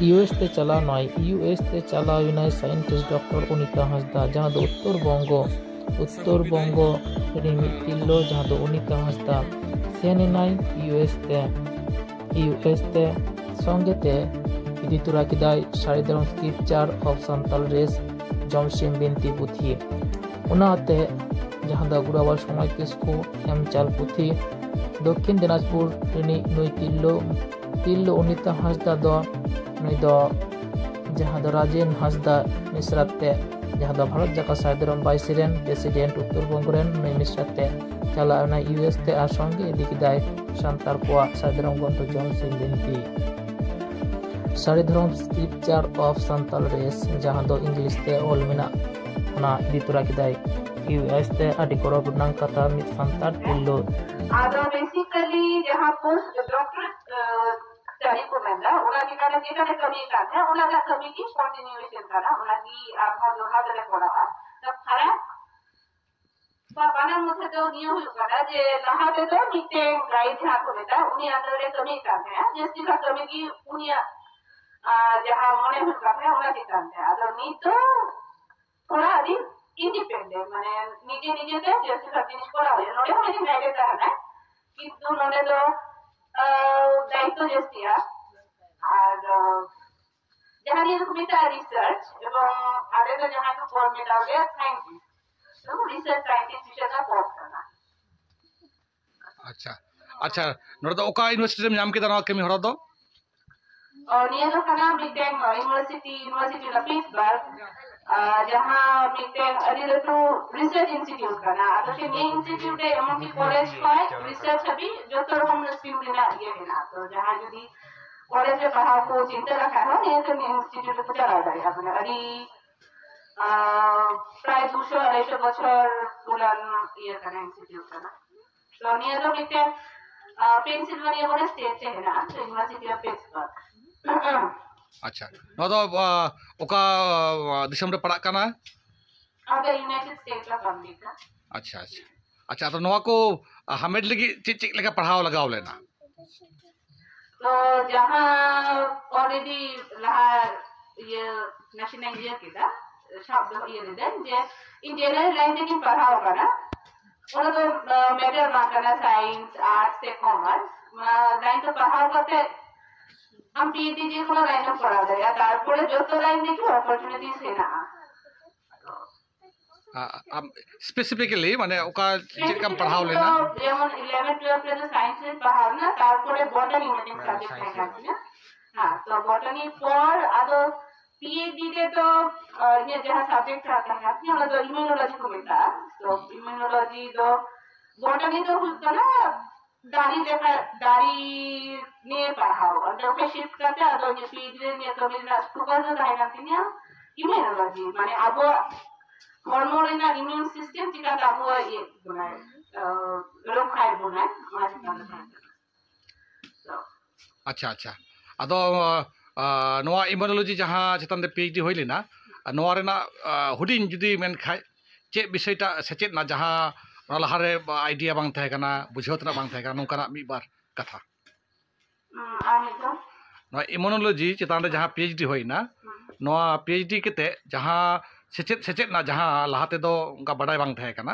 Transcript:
US ते चला नय यूएस ते चला United scientist doctor Anita Hansda जहां दो उत्तर बंगो रे मितिलो जहां दो अनिता हांसदा सेन नाय यूएस ते संगे ते इदी तुरा किदाय सारिधरम स्क्रिप्चर ऑफ संताल रेस जमसिम बिनती पुथी उनाते जहां दा गुरावाल समाज किसको एम चाल पुथी दक्षिण दिनाजपुर रेनी नई तिल्लो अनिता हांसदा दो नई दो जहां दो राजेन हांसदा मिश्राते जहां दो भारत जाका सारिधरम बाइसिरेन प्रेसिडेंट उत्तर बंग रेन नई मिश्राते चला ना यूएस ते आर संगे इदी किदाय सांताल कोआ सारिधरम गंतो जमसिम बिनती सारिधरम स्क्रिप्चर ऑफ संताल रेस जहां दो इंग्लिश ते ऑल मेना ना इदी तुरा किदाय यूएस ते आदि करब नंग कथा मित संताल तिल्लो आदो बेसिकली जहां पोस्ट डॉक्टरेट स्टडी को मेंदा उना की काने जेका कमी काने उना का कमी की कंटिन्यूएशन करा उना की आपा दोहा दरे पड़ा तब खरा पापाना मुथे तो नियो हुई करा जे लहा ते तो मिटे गाइड हा को बेटा उनी अंदर कमी काने जैसे का कमी की उनिया जहां मने हुई काने उना की काने आदो नी तो थोड़ा अभी इंडिपेंडेंट माने निजे निजे ते जैसे का जिनिस करा हो नोडे होने गाइड ता है किंतु नोडे तो दायित्व जैसिया और जहां ये मिटा रिसर्च एवं आगे तो जहां को फॉर्मेट आ गया साइंटिस्ट तो रिसर्च साइंटिस्ट विषय का पढ़ करना अच्छा नोडे तो ओका यूनिवर्सिटी में नाम के दाना केमी हरा दो और ये तो खाना मिटेंग यूनिवर्सिटी ला पिट्सबर्ग जहां मिटेंग अरे तो रिसर्च इंस्टीट्यूट करना तो ये मेन इंस्टीट्यूट है एमओटी कॉलेज का रिसर्च अभी जो तो हम स्ट्रीम लेना ये है ना तो जहां यदि कॉलेज में पढ़ाओ को चिंता रखा है ये तो इंस्टीट्यूट को चला जाए अपने अरे प्राय 200-250 বছর পুরান ये करना इंस्टीट्यूट करना तो ये तो मिटेंग पेंसिल्वेनिया वाले स्टेट से है ना तो यूनिवर्सिटी ऑफ पिट्सबर्ग अच्छा नो तो ओका दिसम रे पड़ा काना आगे यूनाइटेड स्टेट्स ला अमेरिका अच्छा तो नोआ को हमेड लगी चिक लेका पढ़ाओ लगाओ लेना तो जहां ऑलरेडी लहा ये नेशनल ये किदा शब्द ये लेदन जे इंडियन लैंग्वेज की पढ़ाओ करना और तो मेजर मार्कना साइंस आर्ट्स से कॉमर्स लाइन तो पढ़ाओ करते हम पीएचडी जे কোনো লাইনে পড়া যায় আর তারপরে যত লাইন দেখি অপরচুনিটিস है ना स्पेसिफिकली माने ओका जेकम पढ़ाओ लेना যেমন 11 12 তে সায়েন্স এর পড়াও না তারপরে বটানি মেডিসিন সাবজেক্ট থাকে না हां तो बॉटनी पर आदो पीएचडी তে तो ये जहां सब्जेक्ट रहता है अपनी वाला तो इम्यूनोलॉजी को मिलता तो इम्यूनोलॉजी तो बॉटनी तो होता ना दारी ने पढ़ाओ और जब शिफ्ट करते हैं तो ये पीएचडी ने तो मेरा फोकस होता है ना इम्यूनोलॉजी माने अब हॉर्मोन ना इम्यून सिस्टम चिका का वो ये बनाए रोग खाए बनाए हमारे अच्छा अदो नोआ इम्यूनोलॉजी जहां चेतन दे पीएचडी होई लेना नोआ रेना हुडिन जुदी मेन खाय चे विषयटा सेचेत ना जहां लहारे आइडिया बांग थे कना बुझौतना बांग थे कना नोकना मी बार कथा नोआ इम्यूनोलॉजी चेतन रे जहां पीएचडी होइना नोआ पीएचडी केते जहां सेचेत ना जहां लहाते दो उनका बड़ाई बांग थे कना